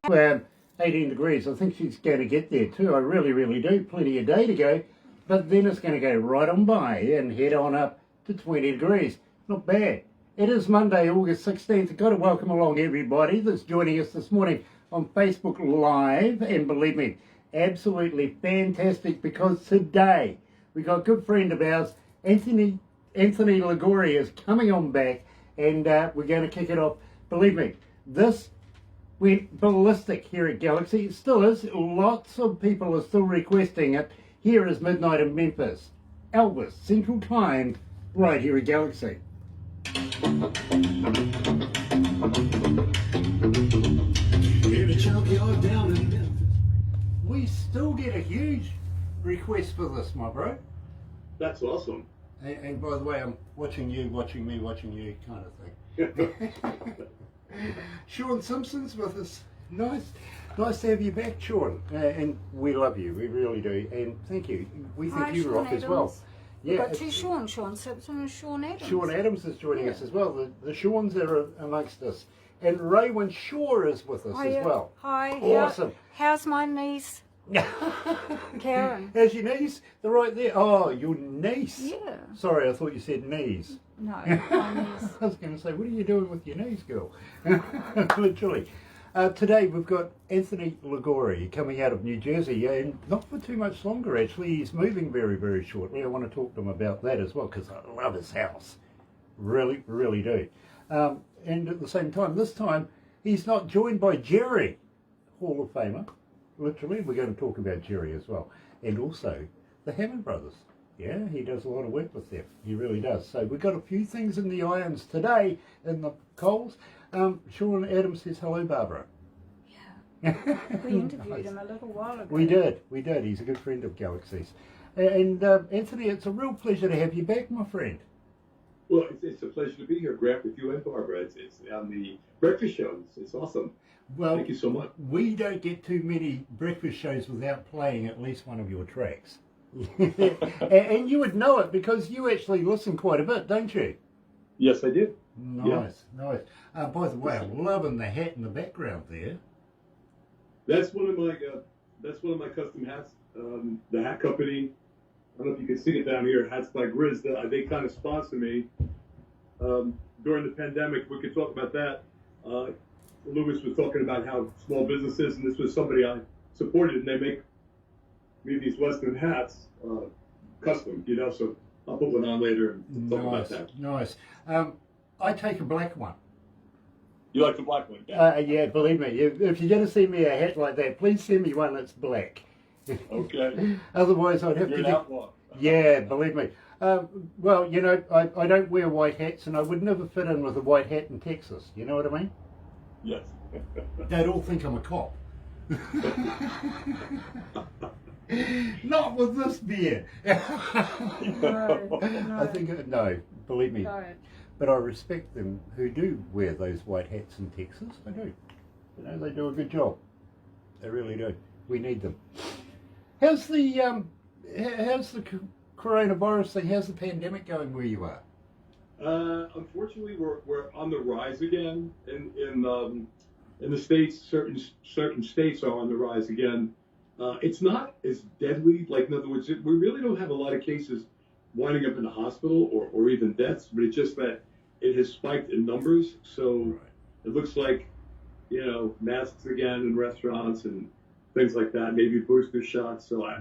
18 degrees. I think she's going to get there too. I really, really do. Plenty of day to go. But then it's going to go right on by and head on up to 20 degrees. Not bad. It is Monday, August 16th. I've got to welcome along everybody that's joining us this morning on Facebook Live. And believe me, absolutely fantastic, because today we got a good friend of ours, Anthony Ligouri, is coming on back, and we're going to kick it off. Believe me, this went ballistic here at Galaxy. It still is. Lots of people are still requesting it. Here is Midnight in Memphis. Elvis, Central Time, right here at Galaxy. We still get a huge request for this, my bro. That's awesome. And by the way, I'm watching you, watching me, watching you kind of thing. Sean Simpson's with us. Nice to have you back, Sean. And we love you, we really do. And thank you. We think you rock as well. We've got two Sean Simpson and Sean Adams. Sean Adams is joining us as well. The Seans are amongst us. And Raywin Shaw is with us as well. Hi. Awesome. How's my niece? Karen. How's your niece? They're right there. Oh, your niece. Yeah. Sorry, I thought you said knees. No, my niece. I was going to say, what are you doing with your knees, girl? Literally. Today we've got Anthony Ligouri coming out of New Jersey, and not for too much longer actually. He's moving very, very shortly. I want to talk to him about that as well, because I love his house. Really, really do. And at the same time, this time, he's not joined by Jerry, Hall of Famer. Literally, we're going to talk about Jerry as well. And also, the Hammond Brothers. Yeah, he does a lot of work with them. He really does. So we've got a few things in the irons today in the coals. Sean Adams says, hello, Barbara. Yeah. We interviewed him a little while ago. We did. He's a good friend of Galaxy's. And Anthony, it's a real pleasure to have you back, my friend. Well, it's a pleasure to be here, Grant, with you and Barbara. It's on the breakfast show. It's awesome. Well, thank you so much. We don't get too many breakfast shows without playing at least one of your tracks. And you would know it because you actually listen quite a bit, don't you? Yes, I did. Nice. By the way, I'm loving the hat in the background there. That's one of my custom hats. The hat company, I don't know if you can see it down here, Hats by Grizz. They kind of sponsor me during the pandemic. We could talk about that. Lewis was talking about how small businesses, and this was somebody I supported, and they make me these Western hats, custom, so I'll put one on later and talk about that. Nice. I take a black one. You like the black one? Yeah, believe me. If you're going to send me a hat like that, please send me one that's black. Okay. Otherwise, I'd have You're to an outlaw. Yeah, believe me. Well, I don't wear white hats, and I would never fit in with a white hat in Texas. You know what I mean? Yes. They'd all think I'm a cop. Not with this beard. No. I think, no, believe me. No. But I respect them who do wear those white hats in Texas. I do. They do a good job. They really do. We need them. How's the coronavirus thing? How's the pandemic going where you are? Unfortunately, we're on the rise again in the states. Certain states are on the rise again. It's not as deadly. Like, in other words, we really don't have a lot of cases winding up in the hospital or even deaths. But it's just that it has spiked in numbers. So it looks like masks again in restaurants and things like that. Maybe booster shots. So I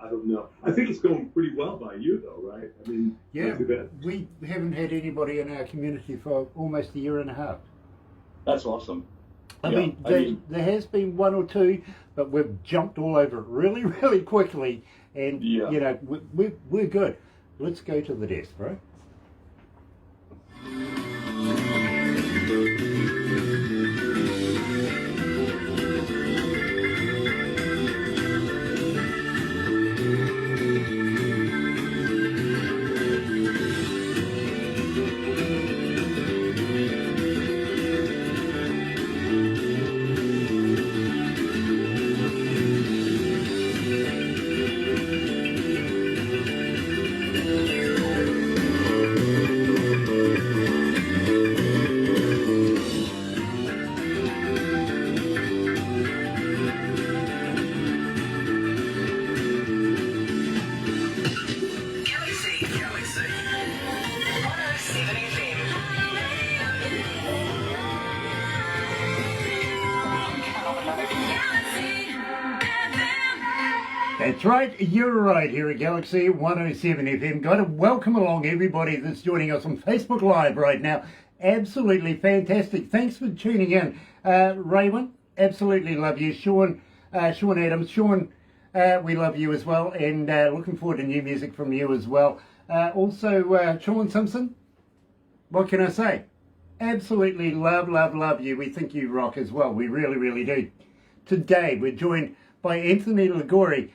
don't know. I think it's going pretty well by you though, right? I mean, yeah, we haven't had anybody in our community for almost a year and a half. That's awesome. I mean, there has been one or two, but we've jumped all over it really, really quickly, and we're good. Let's go to the desk, bro. That's right, you're right here at Galaxy 107 FM. Got to welcome along everybody that's joining us on Facebook Live right now. Absolutely fantastic. Thanks for tuning in. Raymond, absolutely love you. Sean Adams, Sean, we love you as well, and looking forward to new music from you as well. Also, Sean Simpson, what can I say? Absolutely love you. We think you rock as well. We really, really do. Today, we're joined by Anthony Ligouri,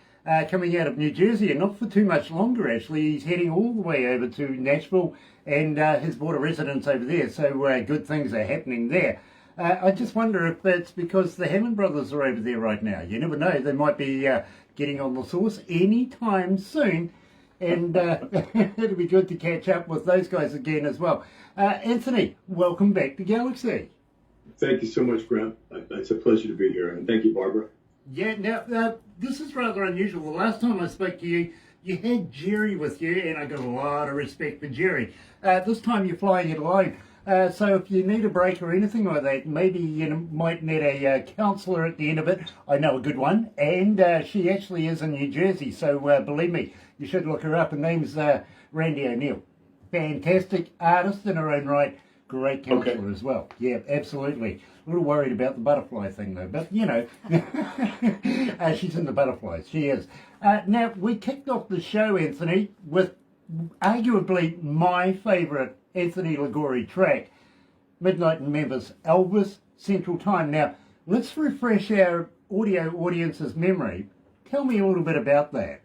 coming out of New Jersey, and not for too much longer, actually. He's heading all the way over to Nashville and has bought a residence over there, so good things are happening there. I just wonder if that's because the Hammond brothers are over there right now. You never know, they might be getting on the sauce anytime soon, and it'll be good to catch up with those guys again as well. Anthony, welcome back to Galaxy. Thank you so much, Grant. It's a pleasure to be here, and thank you, Barbara. Yeah, now, this is rather unusual. The last time I spoke to you, you had Jerry with you, and I got a lot of respect for Jerry. This time you're flying it alone. So if you need a break or anything like that, maybe you might need a counsellor at the end of it. I know a good one, and she actually is in New Jersey, so believe me, you should look her up. Her name's Randy O'Neill. Fantastic artist in her own right, great counsellor as well. Yeah, absolutely. A little worried about the butterfly thing though, but you know, she's in the butterflies, she is. Now, we kicked off the show, Anthony, with arguably my favourite Anthony Ligouri track, Midnight in Memphis, Elvis, Central Time. Now, let's refresh our audio audience's memory. Tell me a little bit about that.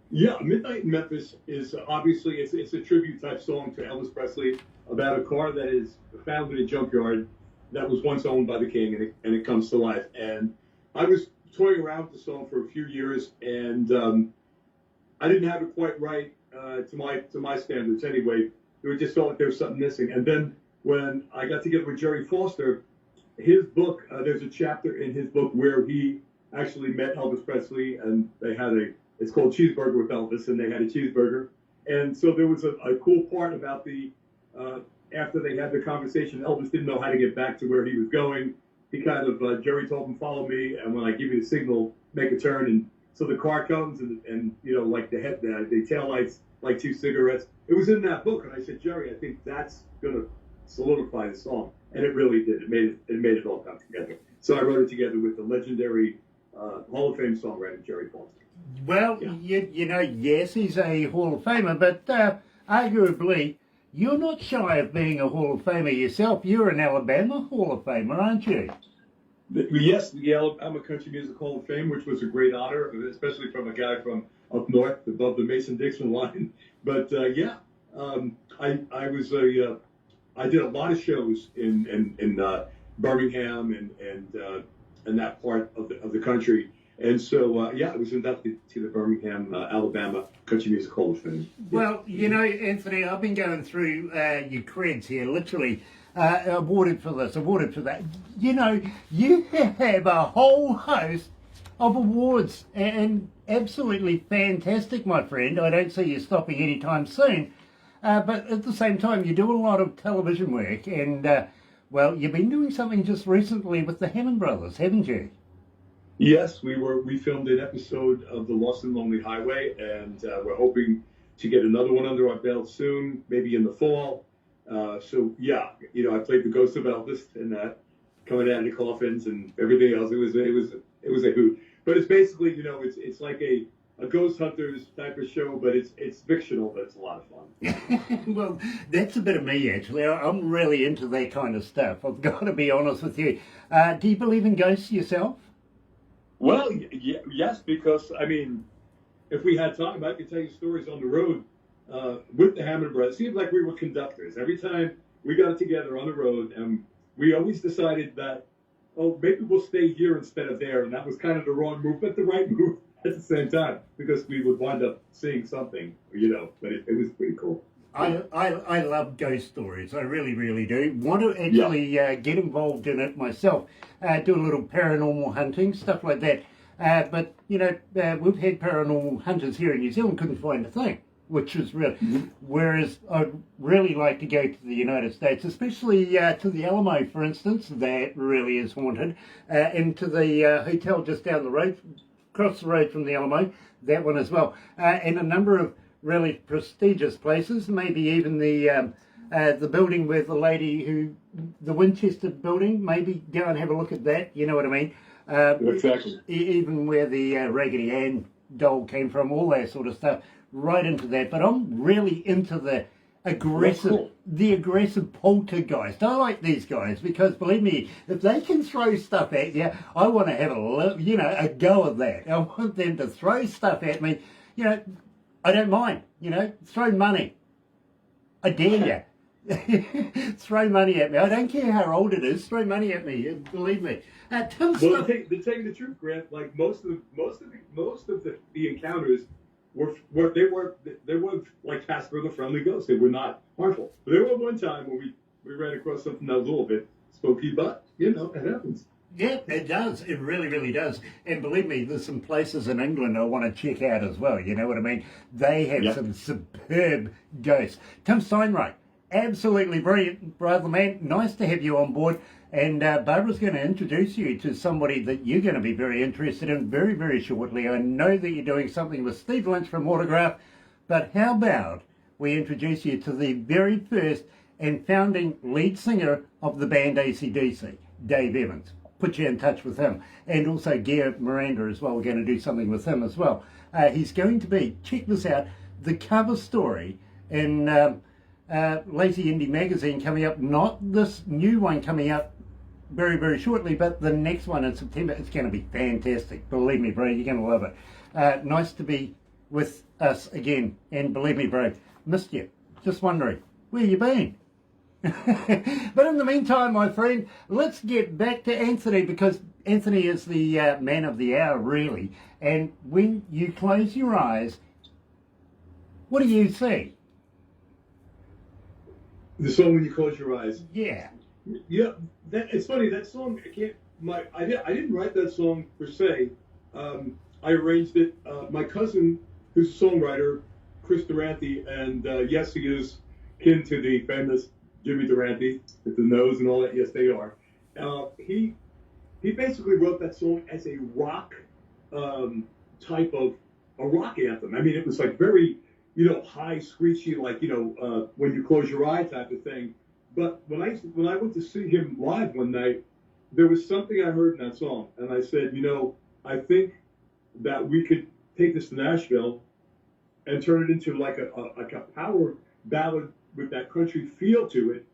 Yeah, Midnight in Memphis is obviously, it's a tribute type song to Elvis Presley about a car that is found in a junkyard that was once owned by the king, and it comes to life. And I was toying around with the song for a few years, and I didn't have it quite right to my standards anyway. It just felt like there was something missing. And then when I got together with Jerry Foster, his book, there's a chapter in his book where he actually met Elvis Presley, and they had it's called Cheeseburger with Elvis, and they had a cheeseburger. And so there was a cool part about after they had the conversation, Elvis didn't know how to get back to where he was going. He kind of, Jerry told him, follow me, and when I give you the signal, make a turn. And so the car comes, and you know, like the taillights, like two cigarettes. It was in that book, and I said, Jerry, I think that's going to solidify the song. And it really did. It made it all come together. So I wrote it together with the legendary Hall of Fame songwriter, Jerry Foster. Well, yeah. you know, yes, he's a Hall of Famer, but arguably, you're not shy of being a Hall of Famer yourself. You're an Alabama Hall of Famer, aren't you? Yes, the Alabama Country Music Hall of Fame, which was a great honor, especially from a guy from up north above the Mason-Dixon line. But I did a lot of shows in Birmingham and that part of the country. And so, I was inducted to the Birmingham, Alabama Country Music Hall of Fame. Well, you know, Anthony, I've been going through your creds here, literally. Awarded for this, awarded for that. You know, you have a whole host of awards, and absolutely fantastic, my friend. I don't see you stopping anytime soon. But at the same time, you do a lot of television work, and, well, you've been doing something just recently with the Hammond brothers, haven't you? Yes, we filmed an episode of The Lost and Lonely Highway, and we're hoping to get another one under our belt soon, maybe in the fall. So yeah, you know, I played the ghost of Elvis and that, coming out of the coffins and everything else. It was a hoot. But it's basically, you know, it's like a ghost hunters type of show, but it's fictional, but it's a lot of fun. Well, that's a bit of me, actually. I'm really into that kind of stuff. I've got to be honest with you. Do you believe in ghosts yourself? Well, yes, because, I mean, if we had time, I could tell you stories on the road with the Hammond brothers. It seemed like we were conductors. Every time we got together on the road, and we always decided that, oh, maybe we'll stay here instead of there. And that was kind of the wrong move, but the right move at the same time, because we would wind up seeing something, you know, but it was pretty cool. I love ghost stories. I really, really do. Want to actually get involved in it myself. Do a little paranormal hunting, stuff like that. But, you know, we've had paranormal hunters here in New Zealand, couldn't find a thing, which is really... Mm-hmm. Whereas I'd really like to go to the United States, especially to the Alamo, for instance. That really is haunted. And to the hotel just down the road across the road from the Alamo, that one as well, and a number of really prestigious places, maybe even the building with the lady the Winchester building, maybe go and have a look at that, you know what I mean? Exactly. Even where the Raggedy Ann doll came from, all that sort of stuff, right into that. But I'm really into the aggressive poltergeist. I like these guys because, believe me, if they can throw stuff at you, I want to have a go of that. I want them to throw stuff at me. I don't mind. Throw money. I dare you. Throw money at me. I don't care how old it is. Throw money at me. Believe me. Well, to tell you the truth, Grant, like most of the encounters were like Casper the Friendly Ghost. They were not harmful. But there was one time when we ran across something that was a little bit spooky, but it happens. Yeah, it does. It really, really does. And believe me, there's some places in England I want to check out as well. You know what I mean? They have some superb ghosts. Tim Steinreich, absolutely brilliant, brother man. Nice to have you on board. And Barbara's going to introduce you to somebody that you're going to be very interested in very, very shortly. I know that you're doing something with Steve Lynch from Autograph, but how about we introduce you to the very first and founding lead singer of the band AC/DC, Dave Evans. Put you in touch with him. And also Gare Miranda as well. We're going to do something with him as well. He's going to be, check this out, the cover story in Lazy Indie Magazine coming up. Not this new one coming up very, very shortly, but the next one in September. It's going to be fantastic. Believe me, bro, you're going to love it. Nice to be with us again. And believe me, bro, missed you. Just wondering, where you been? But in the meantime, my friend, let's get back to Anthony, because Anthony is the man of the hour, really. And when you close your eyes, what do you see? The song "When You Close Your Eyes." Yeah. Yeah, it's funny. That song, I didn't write that song per se. I arranged it. My cousin, who's a songwriter, Chris Durante, and yes, he is kin to the famous Jimmy Durante with the nose and all that. Yes, they are. He basically wrote that song as a rock type of a rock anthem. I mean, it was like very, high, screechy, like when you close your eye type of thing. But when I went to see him live one night, there was something I heard in that song, and I said, I think that we could take this to Nashville and turn it into like a power ballad with that country feel to it,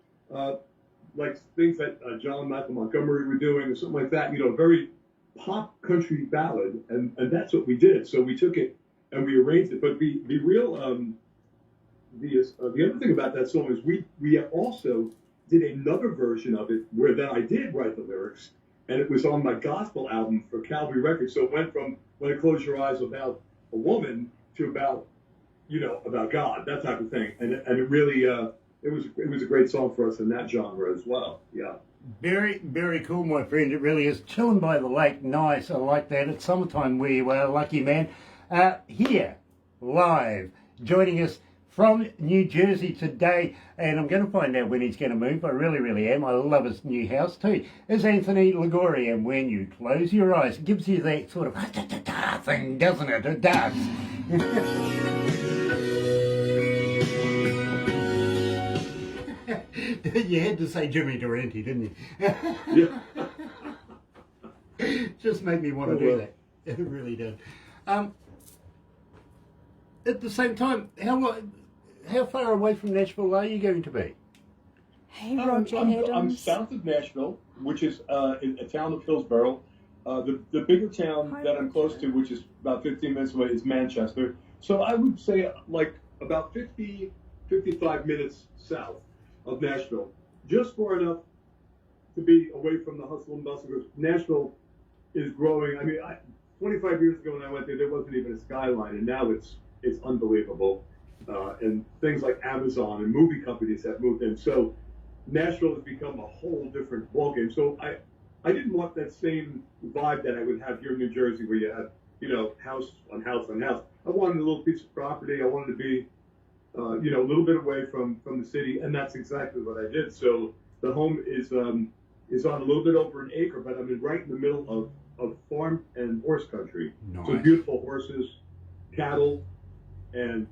like things that John and Michael Montgomery were doing or something like that, very pop country ballad, and that's what we did. So we took it and we arranged it. But the real the other thing about that song is we also did another version of it where then I did write the lyrics, and it was on my gospel album for Calvary Records. So it went from When You Close Your Eyes about a woman to about God, that type of thing. And it really, it was a great song for us in that genre as well. Yeah. Very, very cool, my friend. It really is. Chilling by the lake. Nice. I like that. It's summertime where you are, lucky man. Here, live, joining us from New Jersey today, and I'm going to find out when he's going to move. I really, really am. I love his new house too. It's Anthony Ligouri, and When You Close Your Eyes, it gives you that sort of thing, doesn't it? It does. You had to say Jimmy Durante, didn't you? Yeah. Just made me want to do that. It really did. At the same time, how far away from Nashville are you going to be? Hey, Roger Adams. I'm south of Nashville, which is in a town of Hillsborough. The bigger town that I'm close to, which is about 15 minutes away, is Manchester. So I would say like about 55 minutes south of Nashville, just far enough to be away from the hustle and bustle. Because Nashville is growing. I mean, 25 years ago when I went there wasn't even a skyline, and now it's unbelievable. And things like Amazon and movie companies have moved in. So Nashville has become a whole different ballgame. So I didn't want that same vibe that I would have here in New Jersey, where you have, house on house on house. I wanted a little piece of property. I wanted to be, a little bit away from the city, and that's exactly what I did. So the home is on a little bit over an acre, but I'm right in the middle of farm and horse country. Nice. So beautiful horses, cattle, and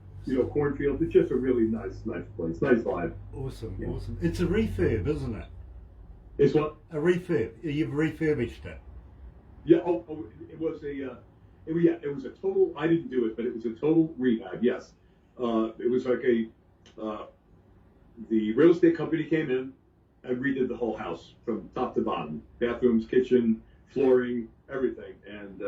cornfields. It's just a really nice place, nice vibe. Awesome, Yeah. awesome. It's a refurb, isn't it? It's what? A refurb. You've refurbished it. Yeah. It was it was a total. I didn't do it, but it was a total rehab. Yes. It was like the real estate company came in and redid the whole house from top to bottom, bathrooms, kitchen, flooring, everything, and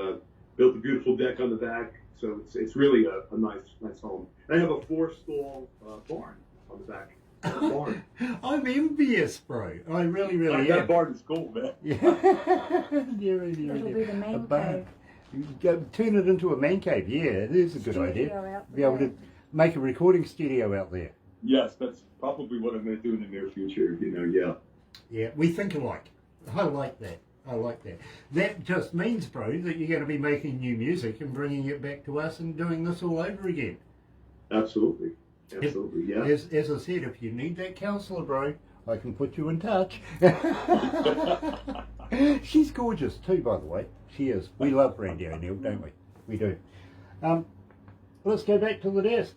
built a beautiful deck on the back. So it's really a nice home. And I have a 4-stall barn on the back. Barn. I'm envious, bro. I really am. That barn is cool, man. Yeah. It'll be the main cave. Turn it into a man cave. Yeah, it is a good Studio idea. out Be able there. to make a recording studio out there. Yes, that's probably what I'm going to do in the near future. Yeah. Yeah, we think alike. I like that. That just means, bro, that you're going to be making new music and bringing it back to us and doing this all over again. Absolutely, yeah. As I said, if you need that counsellor, bro, I can put you in touch. She's gorgeous too, by the way. She is. We love Brandy O'Neill, don't we? We do. Let's go back to the desk.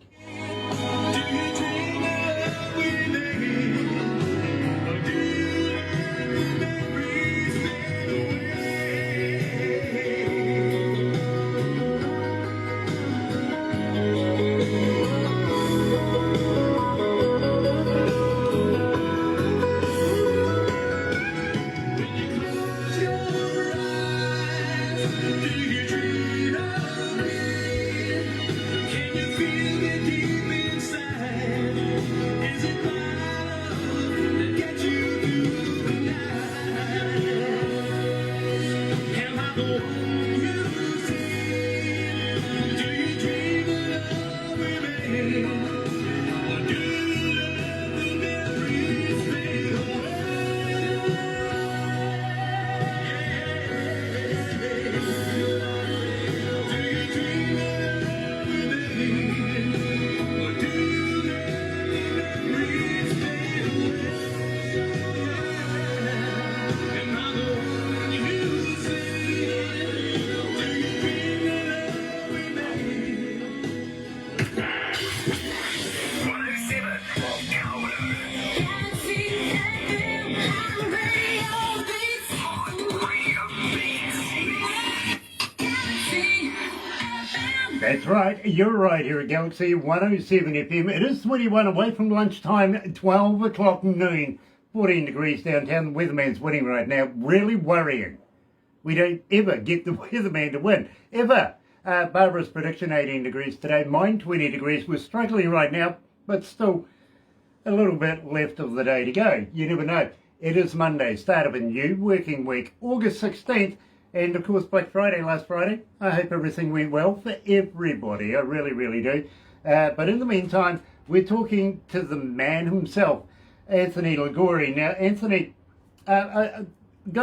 That's right, you're right here at Galaxy 107 FM. It is 21 away from lunchtime, 12 o'clock noon, 14 degrees downtown. The weatherman's winning right now, really worrying. We don't ever get the weatherman to win, ever. Barbara's prediction, 18 degrees today, mine 20 degrees. We're struggling right now, but still a little bit left of the day to go. You never know. It is Monday, start of a new working week, August 16th. And of course, Black Friday last Friday. I hope everything went well for everybody. I really do. But in the meantime, we're talking to the man himself, Anthony Ligouri. Now, Anthony, got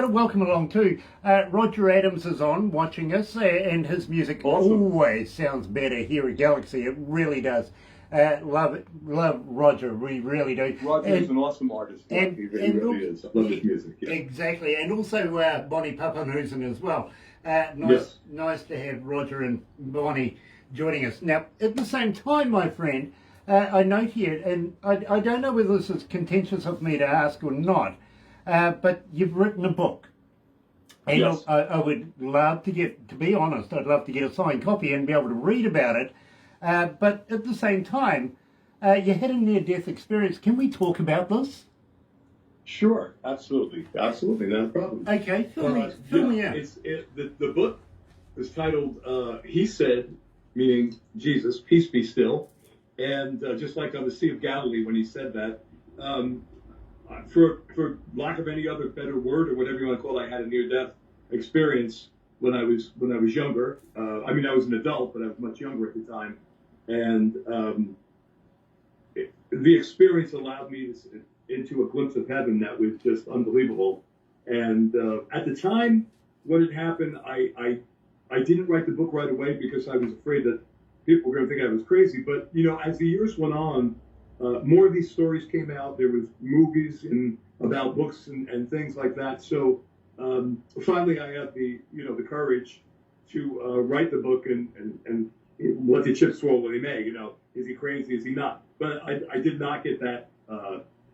to welcome along too. Roger Adams is on watching us, and his music always sounds better here at Galaxy. It really does. Love Roger, we really do. Roger is an awesome artist. He really is. I love his music. Yeah. Exactly, and also Bonnie Papanusen as well. Nice to have Roger and Bonnie joining us. Now, at the same time, my friend, I note here, and I don't know whether this is contentious of me to ask or not, but you've written a book. And yes. I would love to be honest, I'd love to get a signed copy and be able to read about it. But at the same time, you had a near-death experience. Can we talk about this? Sure, absolutely, not a problem. Okay, fill me out. The book is titled "He Said," meaning Jesus, peace be still, and just like on the Sea of Galilee when he said that, for lack of any other better word or whatever you want to call it, I had a near-death experience when I was younger. I was an adult, but I was much younger at the time. And the experience allowed me into a glimpse of heaven that was just unbelievable. And at the time when it happened, I didn't write the book right away because I was afraid that people were going to think I was crazy. But, as the years went on, more of these stories came out. There was movies about books and things like that. So finally I had the courage to write the book and let the chips fall where they may. Is he crazy? Is he not? But I did not get that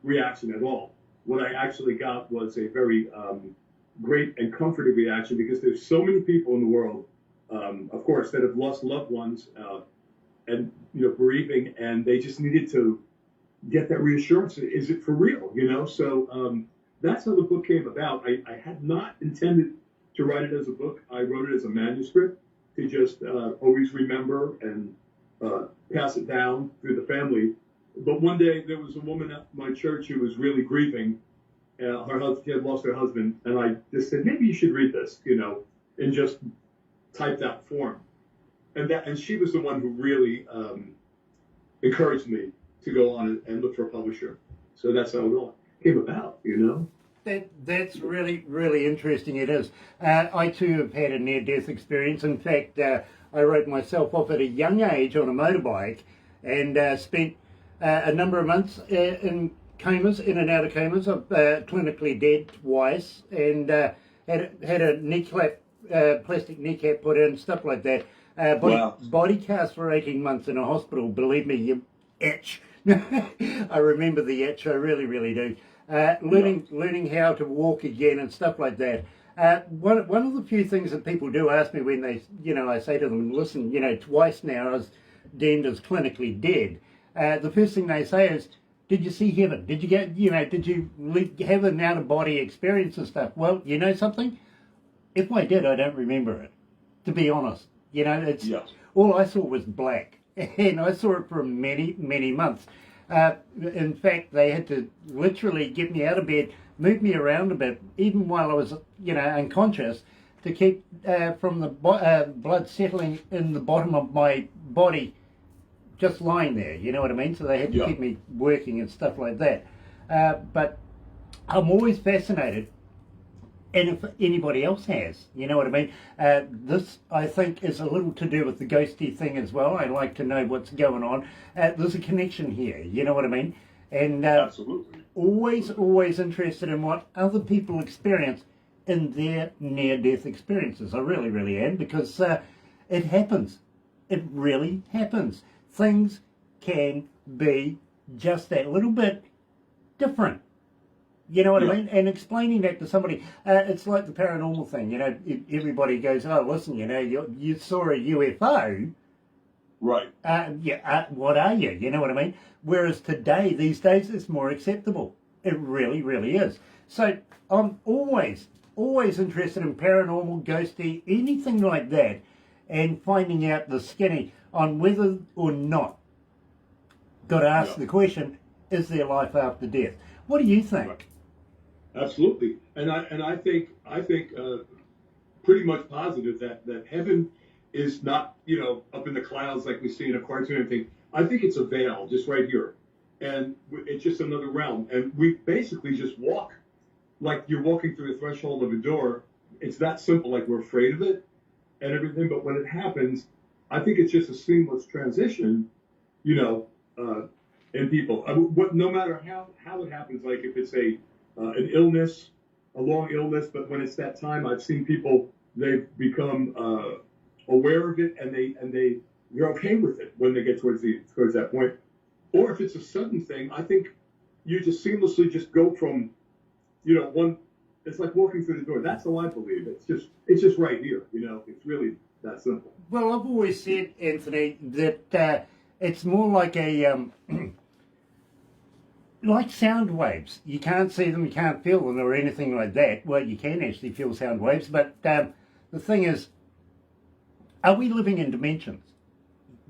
reaction at all. What I actually got was a very great and comforting reaction, because there's so many people in the world, of course, that have lost loved ones and bereaving, and they just needed to get that reassurance. Is it for real? So that's how the book came about. I had not intended to write it as a book. I wrote it as a manuscript to just always remember and pass it down through the family. But one day there was a woman at my church who was really grieving. Her husband, she had lost her husband, and I just said, maybe you should read this, and just typed out form. And she was the one who really encouraged me to go on and look for a publisher. So that's how it all came about, That's really, really interesting. It is. I too have had a near-death experience. In fact, I wrote myself off at a young age on a motorbike, and spent a number of months in comas, in and out of comas. I've clinically dead twice, and had a kneecap, plastic kneecap put in, stuff like that. Body cast for 18 months in a hospital. Believe me, you itch. I remember the itch. I really, really do. Learning how to walk again and stuff like that. One of the few things that people do ask me when they, I say to them, listen, twice now I was deemed as clinically dead. The first thing they say is, did you see heaven? Did you get, did you have an out-of-body experience and stuff? Well, you know something? If I did, I don't remember it, to be honest. It's all I saw was black, and I saw it for many, many months. In fact, they had to literally get me out of bed, move me around a bit, even while I was, unconscious, to keep from the blood settling in the bottom of my body, just lying there. You know what I mean? So they had to keep me working and stuff like that. But I'm always fascinated. And if anybody else has, you know what I mean? This, I think, is a little to do with the ghosty thing as well. I like to know what's going on. There's a connection here, you know what I mean? And absolutely. Always interested in what other people experience in their near-death experiences. I really, really am, because it happens. It really happens. Things can be just that little bit different. You know what I mean? And explaining that to somebody, it's like the paranormal thing. Everybody goes, oh, listen, you saw a UFO. Right. What are you? You know what I mean? Whereas these days, it's more acceptable. It really, really is. So I'm always interested in paranormal, ghosty, anything like that, and finding out the skinny on whether or not, got to ask the question, is there life after death? What do you think? Right. Absolutely, and I think pretty much positive that heaven is not up in the clouds like we see in a cartoon or anything. I think it's a veil just right here, and it's just another realm, and we basically just walk like you're walking through the threshold of a door. It's that simple. Like, we're afraid of it and everything, but when it happens, I think it's just a seamless transition, in people. No matter how it happens, like if it's an illness, a long illness, but when it's that time, I've seen people, they've become aware of it, and they're okay with it when they get towards that point. Or if it's a sudden thing, I think you just seamlessly just go from, one. It's like walking through the door. That's how I believe it. It's just right here. It's really that simple. Well, I've always said, Anthony, that it's more like a like sound waves. You can't see them, you can't feel them or anything like that. Well, you can actually feel sound waves, but the thing is, are we living in dimensions?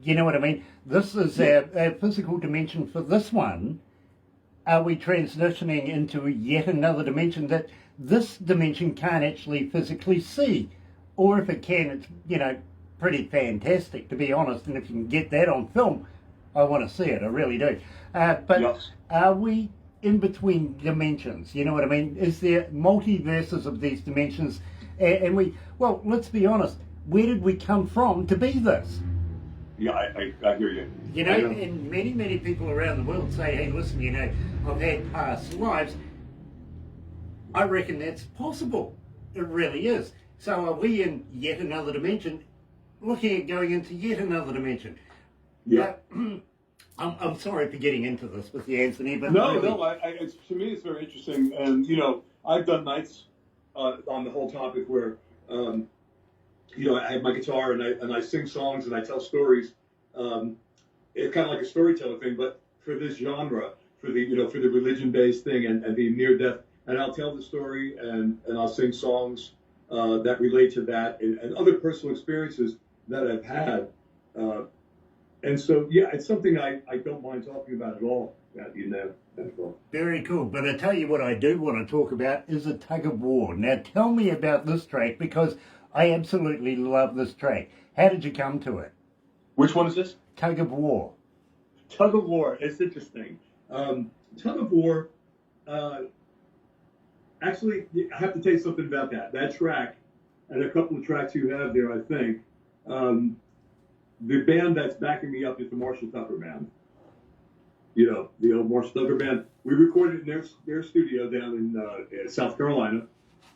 You know what I mean? This is a physical dimension for this one. Are we transitioning into yet another dimension that this dimension can't actually physically see? Or if it can, it's, pretty fantastic, to be honest. And if you can get that on film, I want to see it. I really do. But are we in between dimensions? You know what I mean? Is there multiverses of these dimensions? And let's be honest. Where did we come from to be this? Yeah, I hear you. And many, many people around the world say, hey, listen, I've had past lives. I reckon that's possible. It really is. So are we in yet another dimension, looking at going into yet another dimension? Yeah. I'm sorry for getting into this with you, Anthony, but No, really, no. To me, it's very interesting, and I've done nights on the whole topic where I have my guitar and I sing songs and I tell stories. It's kind of like a storyteller thing, but for this genre, for the religion-based thing and the near-death, and I'll tell the story and I'll sing songs that relate to that and other personal experiences that I've had. And so, yeah, it's something I don't mind talking about at all. very cool. But I tell you what I do want to talk about is a Tug of War. Now, tell me about this track, because I absolutely love this track. How did you come to it? Which one is this? Tug of War. Tug of War. It's interesting. Tug of War. Actually, I have to tell you something about that. That track, and a couple of tracks you have there, I think. The band that's backing me up is the Marshall Tucker Band. The old Marshall Tucker Band. We recorded in their studio down in South Carolina,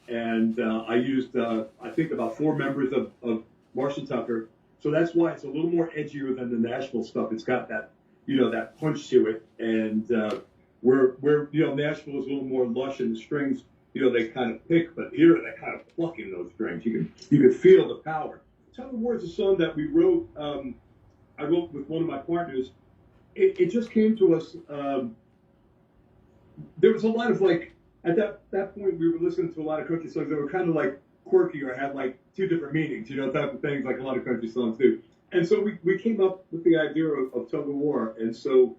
and I used, I think, about 4 members of Marshall Tucker. So that's why it's a little more edgier than the Nashville stuff. It's got that, that punch to it, and where Nashville is a little more lush in the strings. They kind of pick, but here they kind of pluck in those strings. You can feel the power. Tug of War is a song that we wrote. I wrote with one of my partners. It just came to us. There was a lot of at that point we were listening to a lot of country songs that were kind of like quirky or had like 2 different meanings, type of things like a lot of country songs do. And so we came up with the idea of Tug of War, and so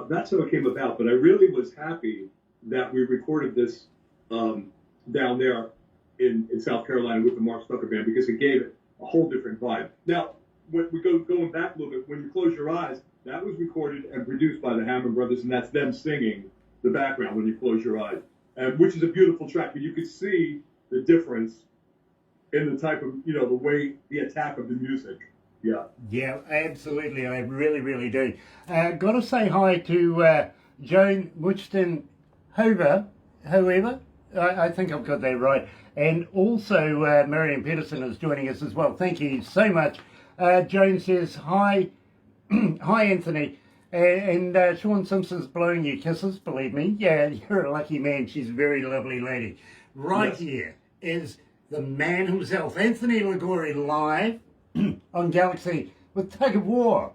that's how it came about. But I really was happy that we recorded this down there in South Carolina with the Mark Tucker Band, because it gave it a whole different vibe. Now, when we going back a little bit, When You Close Your Eyes, that was recorded and produced by the Hammond Brothers, and that's them singing the background When You Close Your Eyes, and which is a beautiful track. But you could see the difference in the type of, the way, the attack of the music. Yeah. Yeah, absolutely. I really, really do. Got to say hi to Joan Witchton whoever. I think I've got that right. And also Marion Peterson is joining us as well. Thank you so much. Joan says, hi, hi Anthony. And Sean Simpson's blowing you kisses, believe me. Yeah, you're a lucky man. She's a very lovely lady. Right. Yes. Here is the man himself, Anthony Ligouri, live on Galaxy with Tug of War.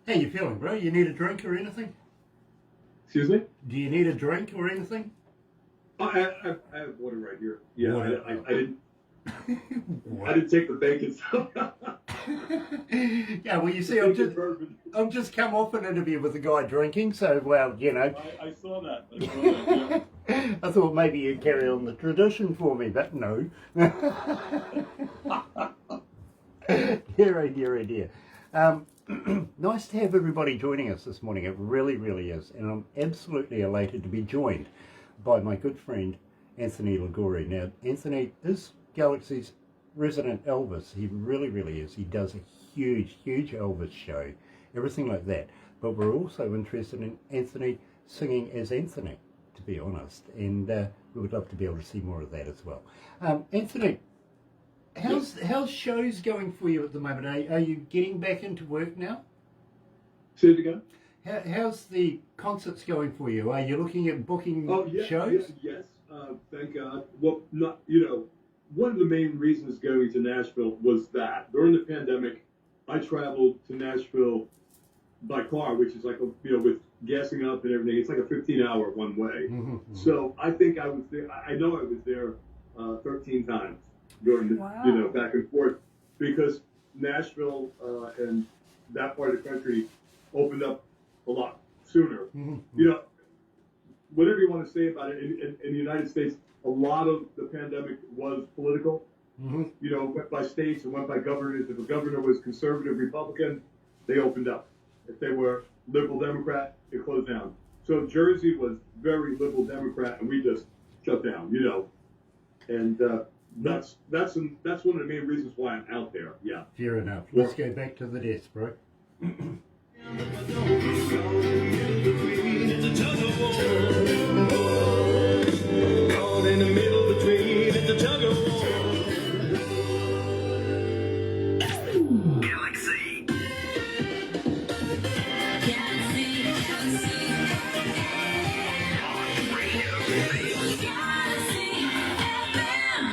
How you feeling, bro? You need a drink or anything? Excuse me? Do you need a drink or anything? I have water right here. Yeah, I didn't. What? I didn't take the bacon stuff. Yeah, well, you see, I've just come off an interview with a guy drinking, so, well, I saw that. Yeah. I thought maybe you'd carry on the tradition for me, but no. Dear. Nice to have everybody joining us this morning. It really, really is. And I'm absolutely elated to be joined by my good friend, Anthony Ligouri. Now, Anthony is Galaxy's resident Elvis. He really, really is. He does a huge, huge Elvis show, everything like that. But we're also interested in Anthony singing as Anthony, to be honest. And we would love to be able to see more of that as well. Anthony, how's shows going for you at the moment? Are you getting back into work now? Say it again. How's the concerts going for you? Are you looking at booking shows? Yes, thank God. Well, one of the main reasons going to Nashville was that during the pandemic, I traveled to Nashville by car, which is like with gassing up and everything. It's like a 15-hour one way. Mm-hmm. So I think I was there. I know I was there 13 times during the back and forth, because Nashville and that part of the country opened up a lot sooner. Mm-hmm. Whatever you want to say about it, in the United States, a lot of the pandemic was political. Mm-hmm. Went by states and went by governors. If a governor was conservative Republican, they opened up. If they were liberal Democrat, they closed down. So Jersey was very liberal Democrat, and we just shut down. And that's one of the main reasons why I'm out there. Yeah. Fair enough. Let's go back to the desk, bro. It's a tug of war. Caught in the middle between. It's a tug of war. Galaxy.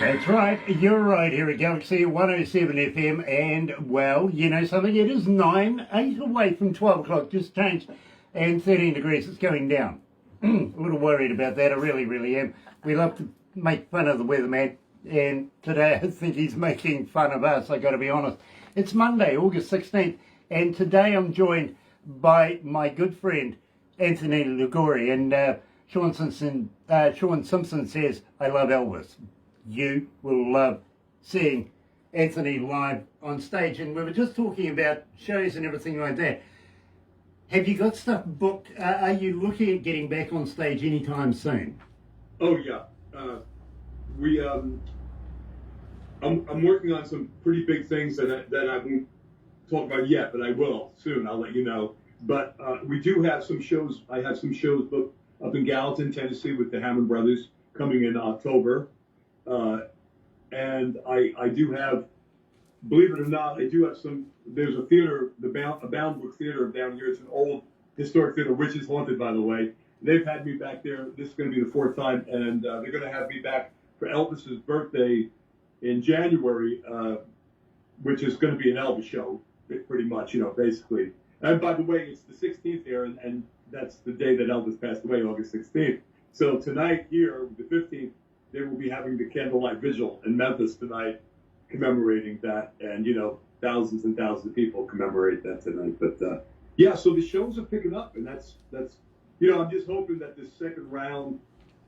That's right, you're right here at Galaxy 107 FM, and well, you know something, it is 8 away from 12 o'clock, just changed, and 13 degrees, it's going down. A little worried about that, I really, really am. We love to make fun of the weatherman, and today I think he's making fun of us, I gotta be honest. It's Monday, August 16th, and today I'm joined by my good friend, Anthony Ligouri, and Sean Simpson says, I love Elvis. You will love seeing Anthony live on stage, and we were just talking about shows and everything like that. Have you got stuff booked? Are you looking at getting back on stage anytime soon? Oh yeah, I'm working on some pretty big things that I won't talk about yet, but I will soon. I'll let you know. But we do have some shows. I have some shows booked up in Gallatin, Tennessee, with the Hammond Brothers coming in October. And I do have, believe it or not, I do have some, there's a theater, a Bound Brook Theater down here. It's an old historic theater, which is haunted, by the way. They've had me back there. This is going to be the 4th time, and they're going to have me back for Elvis's birthday in January, which is going to be an Elvis show, pretty much, you know, basically. And by the way, it's the 16th here, and that's the day that Elvis passed away, August 16th. So tonight here, the 15th, they will be having the candlelight vigil in Memphis tonight, commemorating that, and you know, thousands and thousands of people commemorate that tonight. But yeah, so the shows are picking up, and that's you know, I'm just hoping that this second round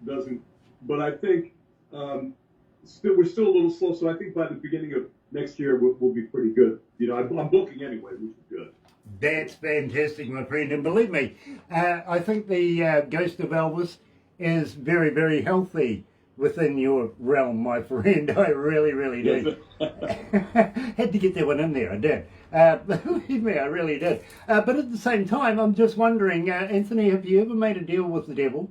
doesn't. But I think we're still a little slow, so I think by the beginning of next year we'll be pretty good. You know, I'm booking anyway, which is good. That's fantastic, my friend, and believe me, I think the ghost of Elvis is very, very healthy within your realm, my friend. I really, really do. Had to get that one in there, I did. Believe me, I really did. But at the same time, I'm just wondering, Anthony, have you ever made a deal with the devil?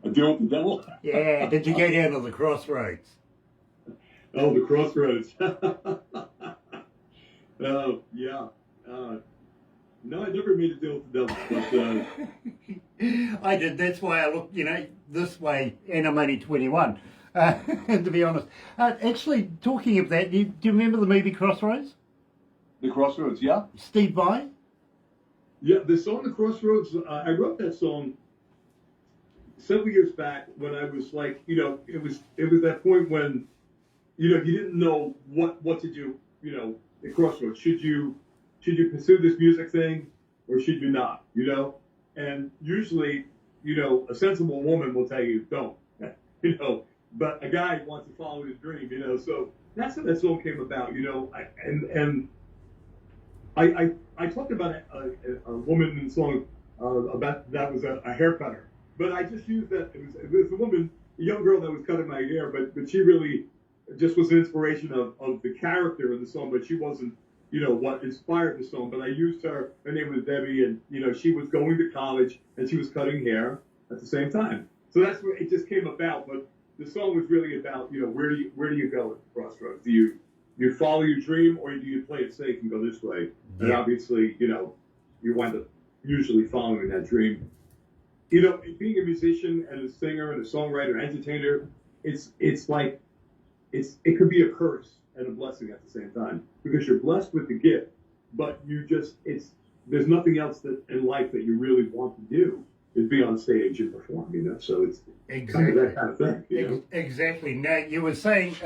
A deal with the devil? Yeah, did you go down to the crossroads? Oh, the crossroads. Oh, yeah. No, I never made a deal with the devil, but I did. That's why I look, you know, this way, and I'm only 21, to be honest. Actually, talking of that, do you remember the movie Crossroads? The Crossroads, yeah. Steve Vai? Yeah, the song The Crossroads, I wrote that song several years back when I was like, you know, it was that point when, you know, you didn't know what to do, you know, at Crossroads. Should you pursue this music thing or should you not, you know? And usually, you know, a sensible woman will tell you don't, you know, but a guy wants to follow his dream, you know, so that's how that song came about, you know, I talked about a woman in the song about that was a hair cutter, but I just used that, it was a woman, a young girl that was cutting my hair, but she really just was an inspiration of the character in the song, but she wasn't, you know, what inspired the song, but I used her name was Debbie, and, you know, she was going to college, and she was cutting hair at the same time. So that's where it just came about, but the song was really about, you know, where do you go at the crossroads? Do you follow your dream, or do you play it safe and go this way? Yeah. And obviously, you know, you wind up usually following that dream. You know, being a musician and a singer and a songwriter, entertainer, it's like, it could be a curse and a blessing at the same time, because you're blessed with the gift, but there's nothing else that in life that you really want to do is be on stage and perform, you know, so it's exactly kind of that kind of thing, you know? Exactly. Now, you were saying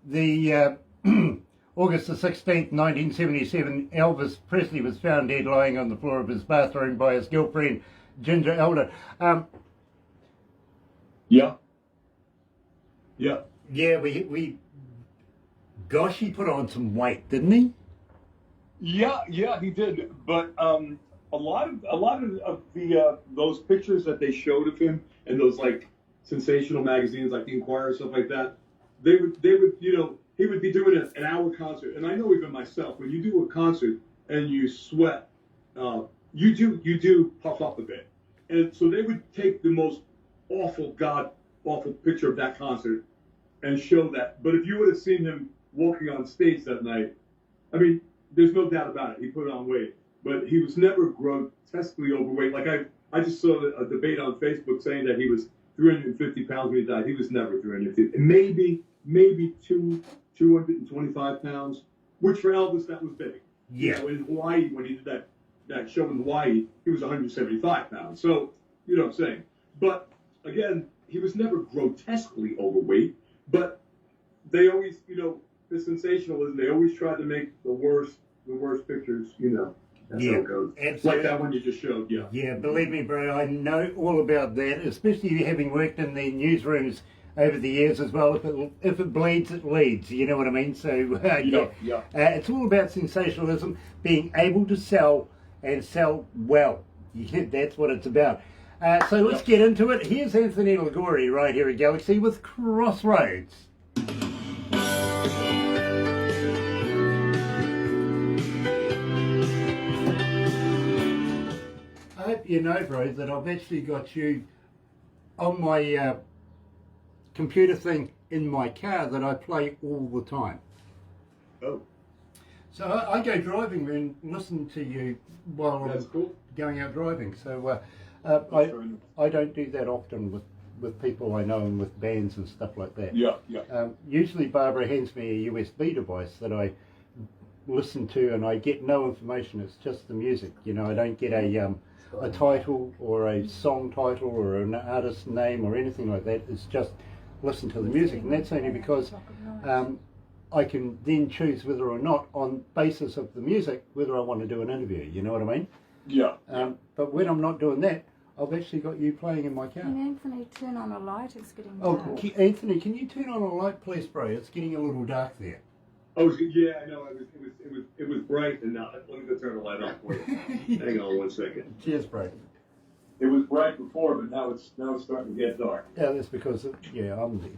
the August the 16th, 1977, Elvis Presley was found dead lying on the floor of his bathroom by his girlfriend, Ginger Elder. Yeah. Yeah, we gosh, he put on some weight, didn't he? Yeah, he did. But a lot of the those pictures that they showed of him in those like sensational magazines like the Inquirer, stuff like that, they would you know, he would be doing an hour concert, and I know even myself, when you do a concert and you sweat you do puff up a bit. And so they would take the most awful picture of that concert and show that. But if you would have seen him walking on stage that night, I mean, there's no doubt about it. He put on weight, but he was never grotesquely overweight. Like I just saw a debate on Facebook saying that he was 350 pounds when he died. He was never 350. Maybe 225 pounds, which for Elvis, that was big. Yeah. You know, in Hawaii, when he did that show in Hawaii, he was 175 pounds. So, you know what I'm saying. But, again, he was never grotesquely overweight. But they always, you know, the sensationalism, they always tried to make the worst pictures, you know. That's how it goes. Absolutely. Like that one you just showed, yeah. Yeah, believe me, bro, I know all about that, especially having worked in the newsrooms over the years as well. If it bleeds, it leads. You know what I mean? So, Yeah. it's all about sensationalism, being able to sell and sell well. Yeah, that's what it's about. So let's get into it. Here's Anthony Ligouri right here at Galaxy with Crossroads. I hope you know, bro, that I've actually got you on my computer thing in my car that I play all the time. Oh, So I go driving and listen to you while that's I'm cool. going out driving. So I don't do that often with people I know and with bands and stuff like that. Yeah. Usually Barbara hands me a USB device that I listen to, and I get no information. It's just the music. You know, I don't get a title or a song title or an artist name or anything like that. It's just listen to the music, and that's only because I can then choose whether or not, on basis of the music, whether I want to do an interview. You know what I mean? Yeah. But when I'm not doing that, I've actually got you playing in my car. Can Anthony turn on a light? It's getting Oh, dark. Anthony, can you turn on a light, please, bro? It's getting a little dark there. Oh, yeah, I know. It was bright, and now let me go turn the light on for you. Hang on 1 second. Cheers, bro. It was bright before, but now it's starting to get dark. Yeah, that's because I'm the.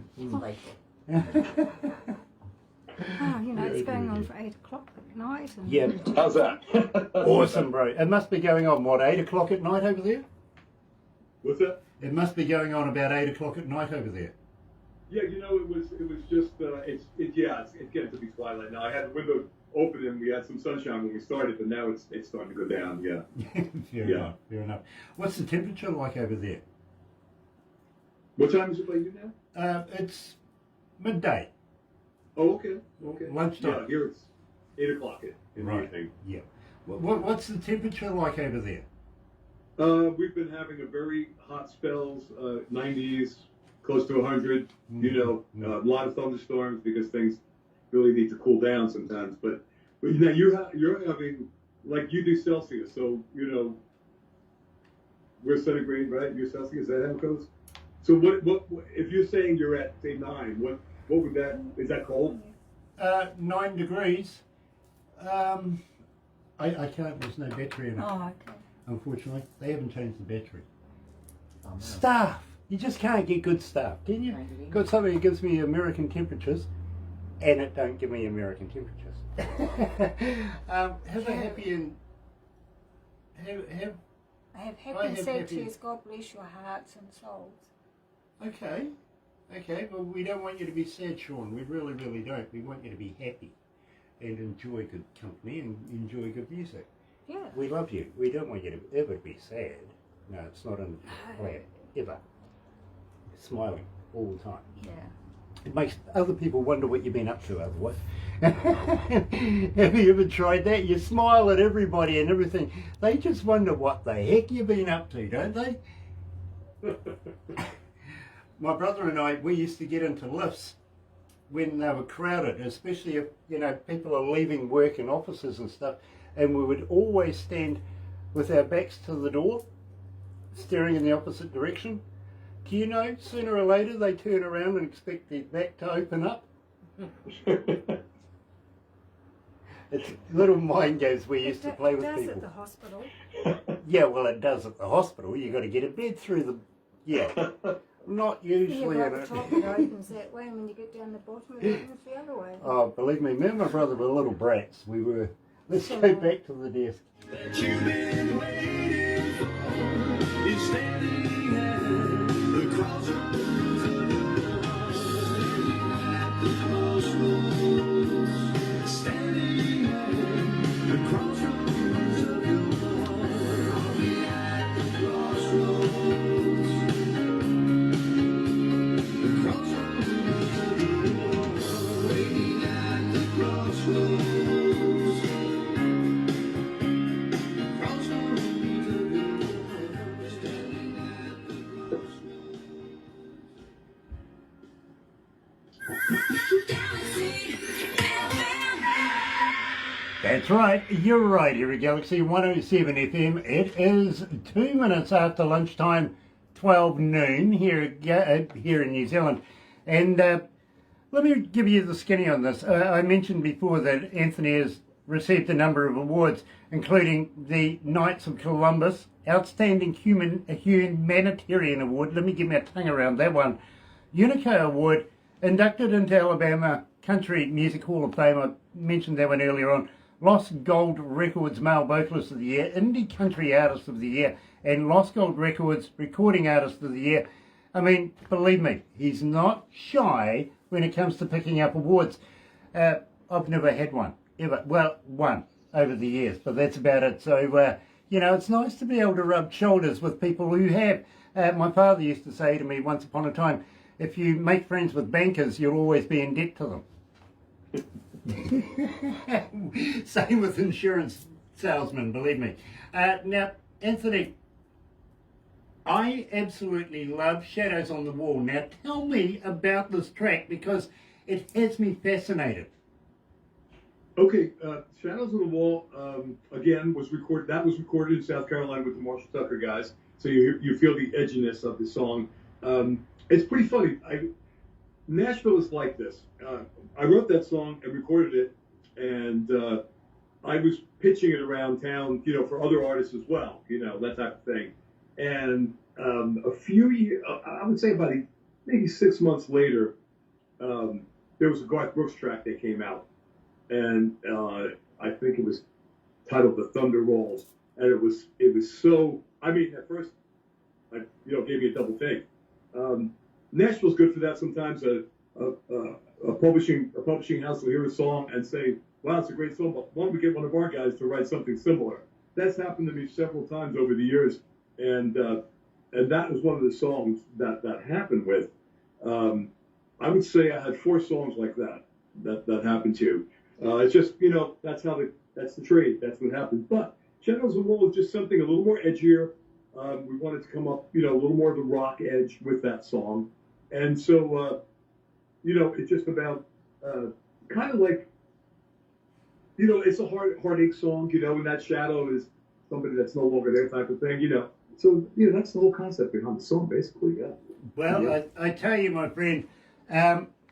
Oh, you know, it's going on for 8 o'clock at night. And Yeah. How's that? Awesome, bro. It must be going on, what, 8 o'clock at night over there? What's that? It must be going on about 8 o'clock at night over there. Yeah, you know, it was just it's getting to be twilight now. I had the window open and we had some sunshine when we started, but now it's starting to go down. Yeah. Fair enough. What's the temperature like over there? What time is it by you now? It's midday. Oh, okay. Lunchtime. Yeah, here it's 8 o'clock in the Right. evening. Yeah. What's the temperature like over there? We've been having a very hot spells, 90s, close to 100. You know, a lot of thunderstorms because things really need to cool down sometimes. But you know, you're having, like, you do Celsius, so you know we're centigrade, right? You're Celsius. Is that how it goes? So what if you're saying you're at say 9? What would that? Is that cold? 9 degrees. I can't. There's no battery in it. Oh, okay. Unfortunately, they haven't changed the battery. Staff. You just can't get good staff, can you? Got somebody who gives me American temperatures, and it don't give me American temperatures. Have a happy and have. I have I happy have said happy- to you, God bless your hearts and souls. Okay. Well, we don't want you to be sad, Sean. We really, really don't. We want you to be happy and enjoy good company and enjoy good music. Yeah. We love you. We don't want you to ever be sad. No, it's not in the plan. Ever. Smiling all the time. Yeah. It makes other people wonder what you've been up to otherwise. Have you ever tried that? You smile at everybody and everything. They just wonder what the heck you've been up to, don't they? My brother and I, we used to get into lifts when they were crowded, especially if, you know, people are leaving work in offices and stuff, and we would always stand with our backs to the door, staring in the opposite direction. Do you know, sooner or later they turn around and expect their back to open up? It's little mind games we used to play with It does people. at the hospital. Yeah, well, it does at the hospital. You got to get a bed through the. Yeah, not Yeah, usually. right in at a- the top it opens that way, and when you get down the bottom it opens the other way. Oh, believe me, me and my brother were little brats. We were Let's go back to the desk. that you've been waiting for is standing at the crossroads of your heart. Standing at the crossroads of your heart. I'll be at the crossroads. The crossroads of your heart. Waiting at the crossroads. That's right, you're right here at Galaxy 107 FM. It is 2 minutes after lunchtime, 12 noon here in New Zealand. And let me give you the skinny on this. I mentioned before that Anthony has received a number of awards, including the Knights of Columbus, Outstanding Humanitarian Award. Let me get my tongue around that one. Unico Award, inducted into Alabama Country Music Hall of Fame. I mentioned that one earlier on. Lost Gold Records Male Vocalist of the Year, Indie Country Artist of the Year, and Lost Gold Records Recording Artist of the Year. I mean, believe me, he's not shy when it comes to picking up awards. I've never had one, ever. Well, one over the years, but that's about it. So, you know, it's nice to be able to rub shoulders with people who have. My father used to say to me once upon a time, if you make friends with bankers, you'll always be in debt to them. Same with insurance salesmen, believe me. Now, Anthony, I absolutely love Shadows on the Wall. Now, tell me about this track because it has me fascinated. Okay, Shadows on the Wall, again, was recorded in South Carolina with the Marshall Tucker guys, so you feel the edginess of the song. It's pretty funny. Nashville is like this. I wrote that song and recorded it, and I was pitching it around town, you know, for other artists as well, you know, that type of thing. And a few years, I would say about maybe 6 months later, there was a Garth Brooks track that came out, and I think it was titled "The Thunder Rolls," and it was so. I mean, at first, gave me a double take. Nashville's good for that sometimes. A publishing house will hear a song and say, "Wow, it's a great song, but why don't we get one of our guys to write something similar?" That's happened to me several times over the years, and that was one of the songs that happened with. I would say I had 4 songs like that happened to. It's just, you know, that's the trade. That's what happens. But Shadows on the Wall is just something a little more edgier. We wanted to come up, you know, a little more of the rock edge with that song. And so, you know, it's just about kind of like, you know, it's a heartache song, you know, and that shadow is somebody that's no longer there type of thing, you know. So, you know, that's the whole concept behind the song, basically, yeah. Well, yeah. I tell you, my friend,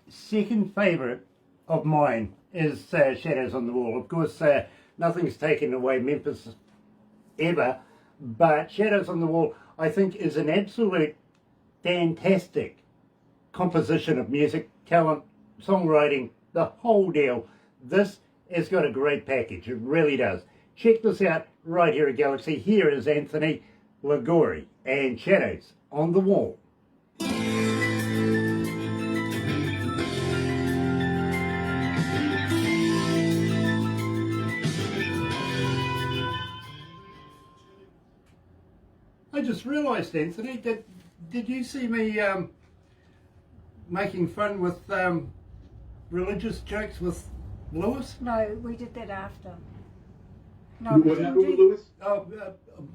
second favourite of mine is Shadows on the Wall. Of course, nothing's taken away Memphis ever, but Shadows on the Wall, I think, is an absolute fantastic composition of music, talent, songwriting, the whole deal. This has got a great package. It really does. Check this out right here at Galaxy. Here is Anthony Ligouri and Shadows on the Wall. I just realised, Anthony, did you see me making fun with religious jokes with Lewis? No, we did that after. No, What happened with Lewis?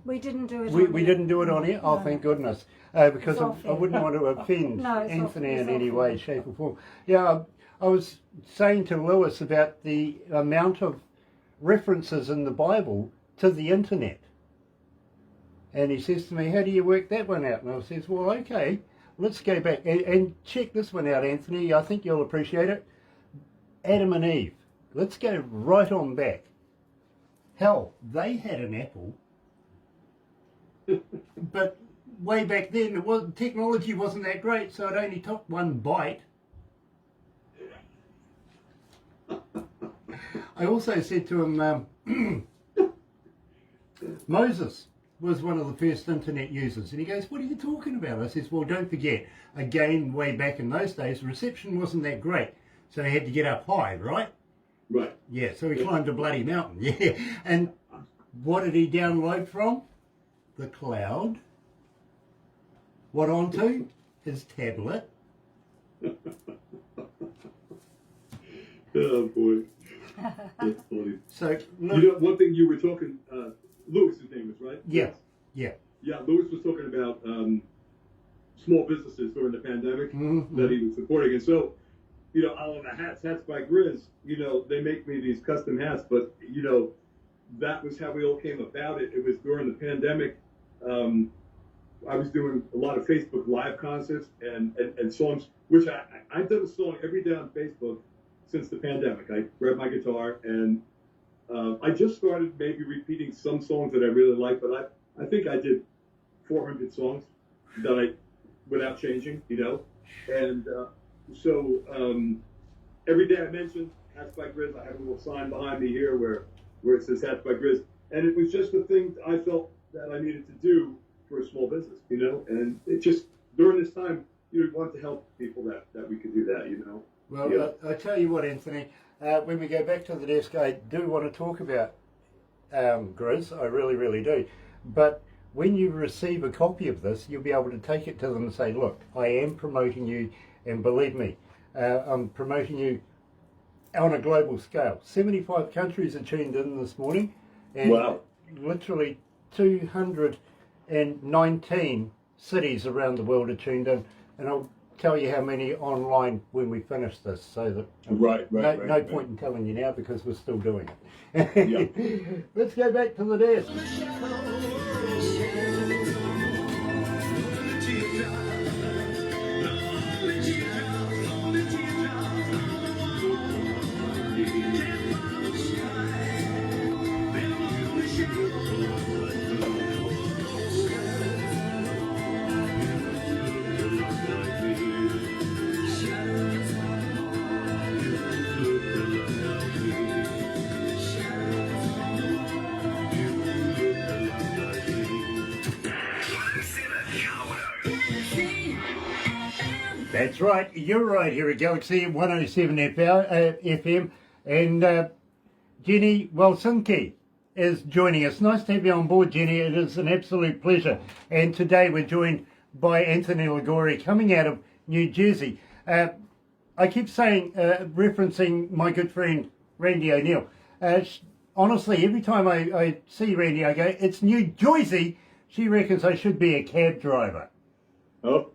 we didn't do it. We didn't do it on here? Oh, No. thank goodness. Because It's off I wouldn't want to offend No, it's Anthony off- in it's any off way, air. shape or form. Yeah, I was saying to Lewis about the amount of references in the Bible to the internet. And he says to me, how do you work that one out? And I says, well, okay, let's go back and check this one out, Anthony. I think you'll appreciate it. Adam and Eve. Let's go right on back. Hell, they had an apple. But way back then, technology wasn't that great, so it only took one bite. I also said to him, Moses was one of the first internet users. And he goes, what are you talking about? I says, well, don't forget, again, way back in those days, reception wasn't that great. So he had to get up high, right? Right. Yeah, so he climbed a bloody mountain. Yeah. And what did he download from? The cloud. What onto? His tablet. Oh, boy. That's funny. So, You know, one thing you were talking, Lewis's name is, right? yeah, yeah. Yeah, Lewis was talking about small businesses during the pandemic Mhm. that he was supporting. And so, you know, all of the hats by Grizz, you know, they make me these custom hats, but, you know, that was how we all came about it. It was during the pandemic. I was doing a lot of Facebook Live concerts and songs, which I've done a song every day on Facebook since the pandemic. I grabbed my guitar and I just started maybe repeating some songs that I really like, but I think I did 400 songs that without changing, you know. And so every day I mentioned Hats by Grizz. I have a little sign behind me here where it says Hats by Grizz. And it was just the thing I felt that I needed to do for a small business, you know. And it just, during this time, you want to help people that we could do that, you know. Well, Yeah. I tell you what, Anthony, when we go back to the desk, I do want to talk about Grizz. I really, really do. But when you receive a copy of this, you'll be able to take it to them and say, look, I am promoting you, and believe me, I'm promoting you on a global scale. 75 countries are tuned in this morning, and Wow. literally 219 cities around the world are tuned in, and I'll tell you how many online when we finish this, so that no point in telling you now because we're still doing it. Yeah. Let's go back to the desk. That's right, you're right here at Galaxy 107 FM, and Jenny Walsinki is joining us. Nice to have you on board, Jenny. It is an absolute pleasure. And today we're joined by Anthony Ligouri, coming out of New Jersey. I keep saying, referencing my good friend Randy O'Neill. Honestly, every time I see Randy, I go, it's New Jersey. She reckons I should be a cab driver. Oh.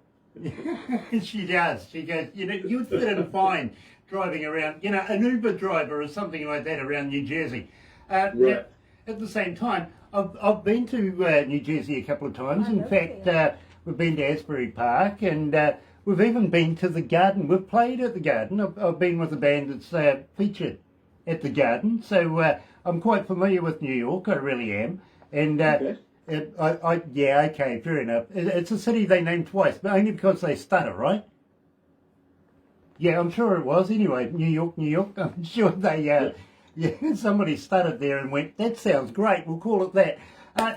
She does. She goes, you know, you'd fit in fine driving around, you know, an Uber driver or something like that around New Jersey. Right. Now, at the same time, I've been to New Jersey a couple of times. In fact, we've been to Asbury Park, and we've even been to the Garden. We've played at the Garden. I've been with a band that's featured at the Garden, so I'm quite familiar with New York. I really am. And Okay. yeah, okay, fair enough. It's a city they named twice, but only because they stutter, right? Yeah, I'm sure it was. Anyway, New York, New York. I'm sure they, yeah, somebody stuttered there and went, that sounds great, we'll call it that.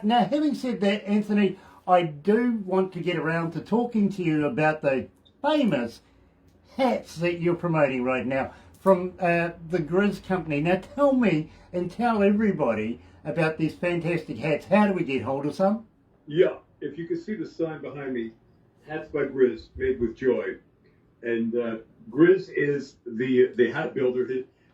Now, having said that, Anthony, I do want to get around to talking to you about the famous hats that you're promoting right now from the Grizz company. Now, tell me and tell everybody about these fantastic hats. How do we get hold of some? Yeah, if you can see the sign behind me, Hats by Grizz, made with joy. And Grizz is the hat builder,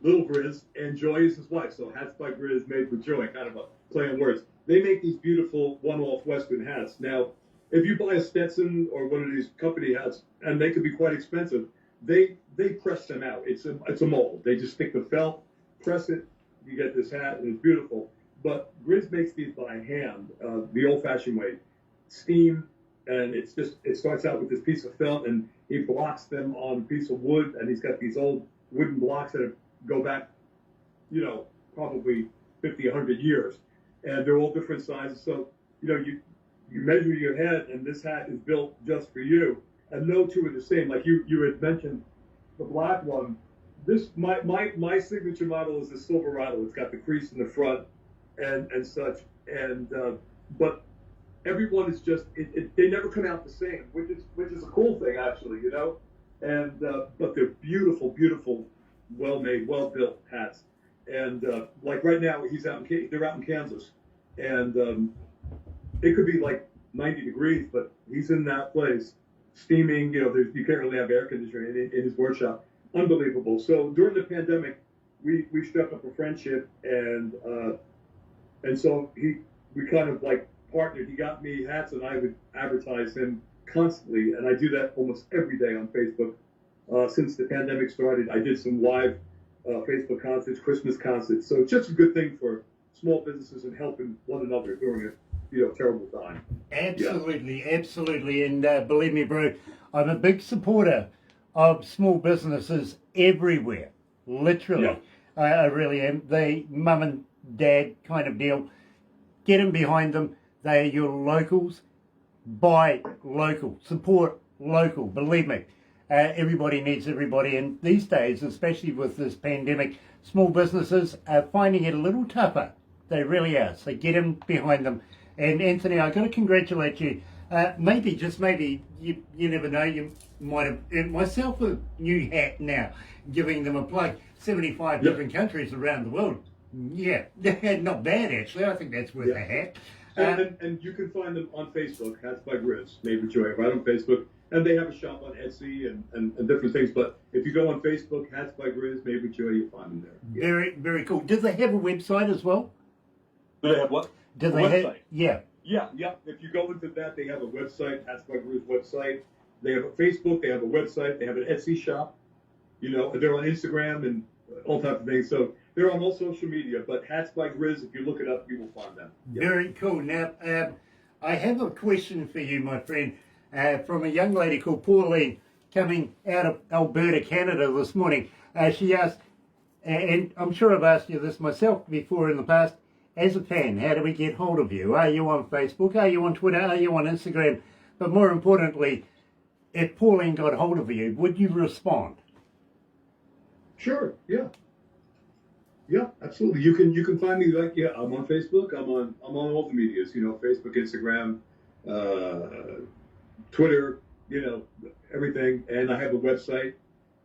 little Grizz, and Joy is his wife. So Hats by Grizz, made with joy, kind of a play on words. They make these beautiful one-off Western hats. Now, if you buy a Stetson or one of these company hats, and they can be quite expensive, they press them out. It's a mold. They just stick the felt, press it, you get this hat, and it's beautiful. But Grizz makes these by hand, the old-fashioned way, steam, and it starts out with this piece of felt, and he blocks them on a piece of wood, and he's got these old wooden blocks that go back, you know, probably 50, 100 years, and they're all different sizes. So, you know, you measure your head, and this hat is built just for you, and no two are the same. Like you had mentioned, the black one, my signature model is the Silverado. It's got the crease in the front and such, and but everyone is just they never come out the same, which is a cool thing actually, you know. And but they're beautiful, well made, well built hats. And like right now, they're out in Kansas, and it could be like 90 degrees, but he's in that place, steaming. You know, you can't really have air conditioning in his workshop. Unbelievable. So during the pandemic, we struck up a friendship, and so we kind of like partnered. He got me hats, and I would advertise him constantly, and I do that almost every day on Facebook. Since the pandemic started, I did some live Facebook concerts, Christmas concerts. So it's just a good thing for small businesses and helping one another during a terrible time. Absolutely, absolutely. And believe me, bro, I'm a big supporter of small businesses everywhere. Literally. Yeah. I really am. They mum and dad kind of deal. Get them behind them. They are your locals. Buy local. Support local. Believe me. Everybody needs everybody, and these days, especially with this pandemic, small businesses are finding it a little tougher. They really are. So get them behind them. And Anthony, I've got to congratulate you. Maybe, just maybe, you never know, you might have earned myself a new hat now, giving them a plug. 75 different countries around the world. Yeah, not bad actually. I think that's worth a hat. And you can find them on Facebook, Hats by Grizz, Made with Joy, right on Facebook. And they have a shop on Etsy and different things. But if you go on Facebook, Hats by Grizz, Made with Joy, you'll find them there. Yeah. Very, very cool. Do they have a website as well? Do they have what? Do they have? Yeah. Yeah. If you go into that, they have a website, Hats by Grizz website. They have a Facebook, they have a website, they have an Etsy shop. You know, they're on Instagram and all types of things. So they're on all social media. But Hats by Grizz, if you look it up, you will find them. Yeah. Very cool. Now, I have a question for you, my friend, from a young lady called Pauline, coming out of Alberta, Canada this morning. She asked, and I'm sure I've asked you this myself before in the past, as a fan, how do we get hold of you? Are you on Facebook? Are you on Twitter? Are you on Instagram? But more importantly, if Pauline got hold of you, would you respond? Sure. Yeah, absolutely. You can find me I'm on Facebook. I'm on all the medias. You know, Facebook, Instagram, Twitter. You know, everything. And I have a website,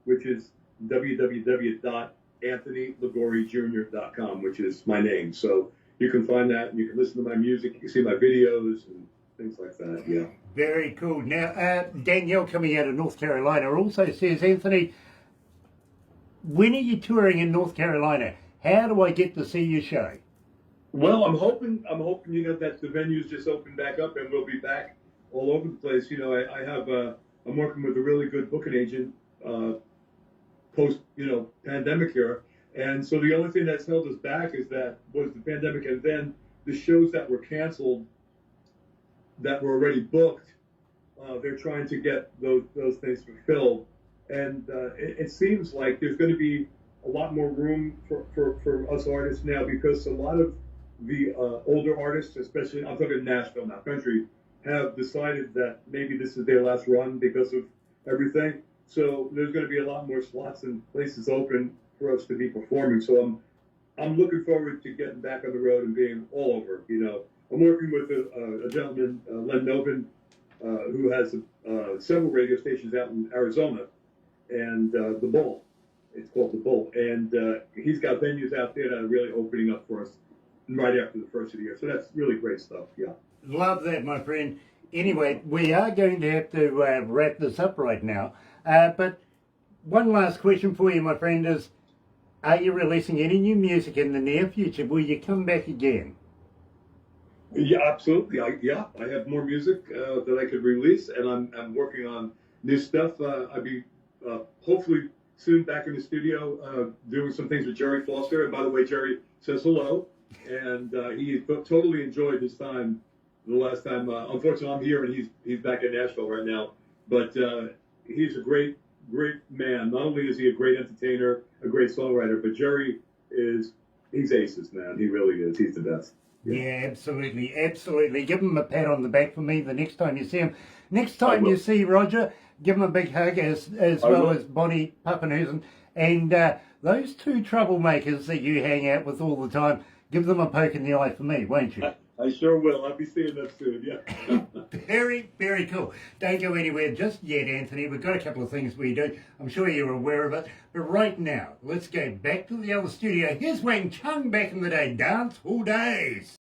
which is www.anthonyligourijr.com, which is my name. So you can find that. And you can listen to my music. You can see my videos and things like that. Yeah. Very cool. Now, Danielle, coming out of North Carolina, also says, Anthony, when are you touring in North Carolina? How do I get to see your show? Well, I'm hoping that the venues just opened back up and we'll be back all over the place. You know, I'm working with a really good booking agent post pandemic here, and so the only thing that's held us back was the pandemic, and then the shows that were canceled that were already booked. They're trying to get those things fulfilled, and it seems like there's going to be a lot more room for us artists now, because a lot of the older artists, especially I'm talking Nashville now, country, have decided that maybe this is their last run because of everything. So there's going to be a lot more slots and places open for us to be performing. So I'm looking forward to getting back on the road and being all over. You know, I'm working with a gentleman, Len Novin, who has several radio stations out in Arizona, and The Bull. It's called The Bull, and he's got venues out there that are really opening up for us right after the first of the year. So that's really great stuff. Yeah. Love that, my friend. Anyway, we are going to have to wrap this up right now. But one last question for you, my friend, is, are you releasing any new music in the near future? Will you come back again? Yeah, absolutely. I have more music that I could release, and I'm working on new stuff. I'll be hopefully soon back in the studio doing some things with Jerry Foster. And by the way, Jerry says hello, and he totally enjoyed his time the last time. Unfortunately, I'm here and he's back in Nashville right now. But he's a great man. Not only is he a great entertainer, a great songwriter, but Jerry he's aces, man. He really is. He's the best. Yeah, absolutely, absolutely. Give him a pat on the back for me the next time you see him. Next time you see Roger, give him a big hug as well as Bonnie Pappenhuisen. And those two troublemakers that you hang out with all the time, give them a poke in the eye for me, won't you? I sure will. I'll be seeing them soon. Yeah. Very, very cool. Don't go anywhere just yet, Anthony. We've got a couple of things we do. I'm sure you're aware of it. But right now, let's go back to the other studio. Here's Wang Chung back in the day. Dance all days.